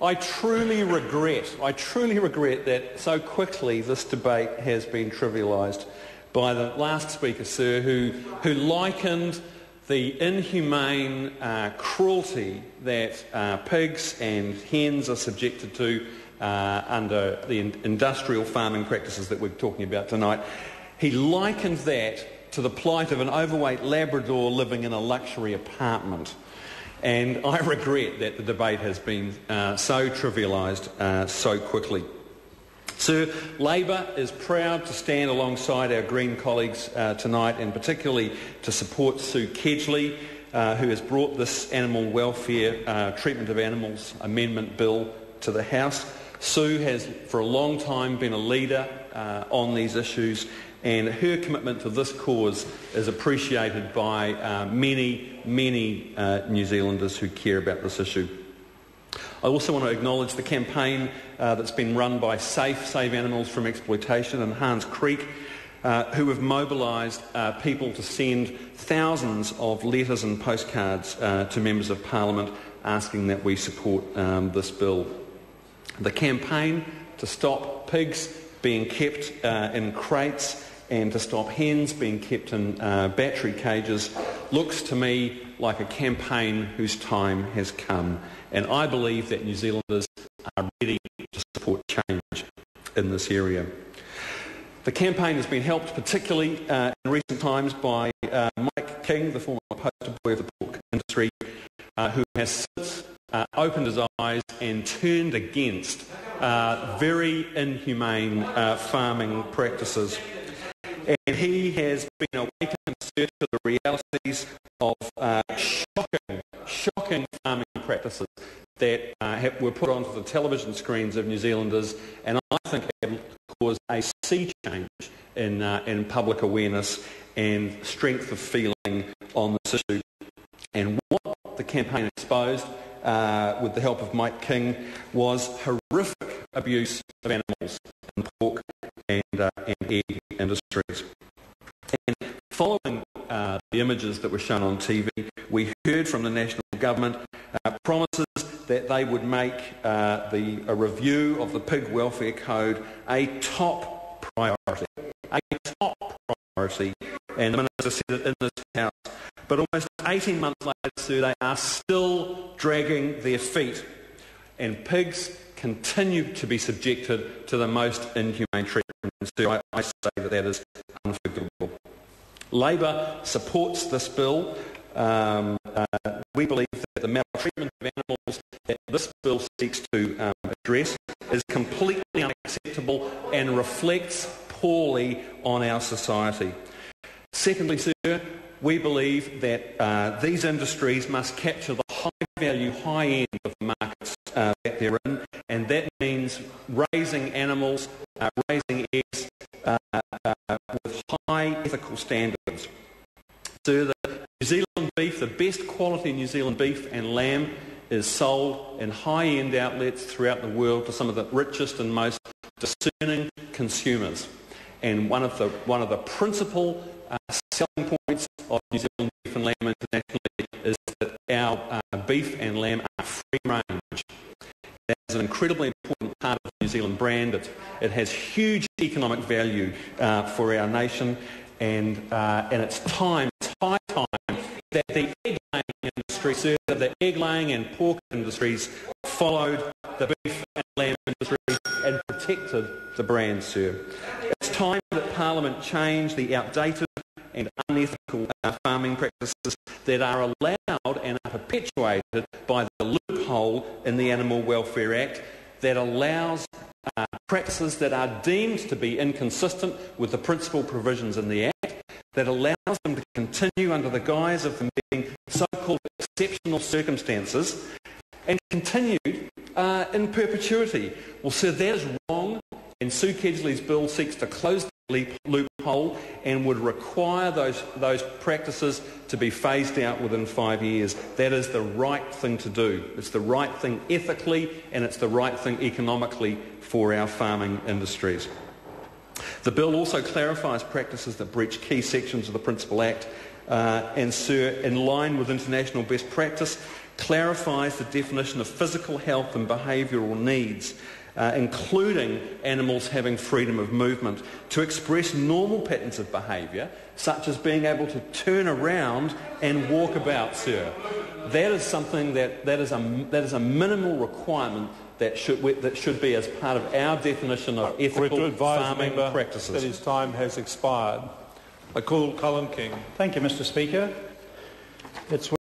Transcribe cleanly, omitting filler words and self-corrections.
I truly regret that so quickly this debate has been trivialised by the last speaker, sir, who likened the inhumane cruelty that pigs and hens are subjected to under the industrial farming practices that we're talking about tonight. He likened that to the plight of an overweight Labrador living in a luxury apartment. And I regret that the debate has been so trivialised so quickly. Sir, Labor is proud to stand alongside our Green colleagues tonight, and particularly to support Sue Kedgley, who has brought this animal welfare treatment of animals amendment bill to the House. Sue has for a long time been a leader on these issues, and her commitment to this cause is appreciated by many New Zealanders who care about this issue. I also want to acknowledge the campaign that's been run by Save Animals from Exploitation and Hans Creek, who have mobilised people to send thousands of letters and postcards to members of Parliament asking that we support this bill. The campaign to stop pigs being kept in crates and to stop hens being kept in battery cages looks to me like a campaign whose time has come. And I believe that New Zealanders are ready to support change in this area. The campaign has been helped particularly in recent times by Mike King, the former poster boy of the pork industry, who has since opened his eyes and turned against very inhumane farming practices. And he has been awakened to the realities of shocking farming practices that were put onto the television screens of New Zealanders, and I think have caused a sea change in public awareness and strength of feeling on this issue. And what the campaign exposed, with the help of Mike King, was horrific abuse of animals in the pork and egg industries. And following the images that were shown on TV, we heard from the national government promises that they would make a review of the Pig Welfare Code a top priority. And the Minister said it in this House. But almost 18 months later, sir, they are still dragging their feet. And pigs continue to be subjected to the most inhumane treatment. So I say that is unforgivable. Labor supports this bill. We believe that the maltreatment of animals that this bill seeks to address is completely unacceptable and reflects poorly on our society. Secondly, sir, we believe that these industries must capture the high-value, high-end of the markets that they're in, and that means raising animals, raising eggs with high ethical standards. So the New Zealand beef, the best quality New Zealand beef and lamb, is sold in high-end outlets throughout the world to some of the richest and most discerning consumers. And one of the principal selling points of New Zealand beef and lamb internationally is that our beef and lamb are free range. That is an incredibly important part of the New Zealand brand. It has huge economic value for our nation, and it's high time that the egg-laying industry, sir, the egg-laying and pork industries followed the beef and lamb industry and protected the brand, sir. It's time that Parliament change the outdated and unethical farming practices that are allowed and are perpetuated by the loophole in the Animal Welfare Act that allows practices that are deemed to be inconsistent with the principal provisions in the Act, that allows them to continue under the guise of them being so-called exceptional circumstances and continued in perpetuity. Well, sir, that is wrong, and Sue Kedgley's bill seeks to close the loophole and would require those practices to be phased out within 5 years. That is the right thing to do. It's the right thing ethically, and it's the right thing economically for our farming industries. The bill also clarifies practices that breach key sections of the Principal Act, and, sir, in line with international best practice, clarifies the definition of physical health and behavioural needs, including animals having freedom of movement, to express normal patterns of behaviour, such as being able to turn around and walk about, sir. That is something that is a minimal requirement that should be as part of our definition of ethical farming practices. That his time has expired. I call Colin King. Thank you, Mr. Speaker. It's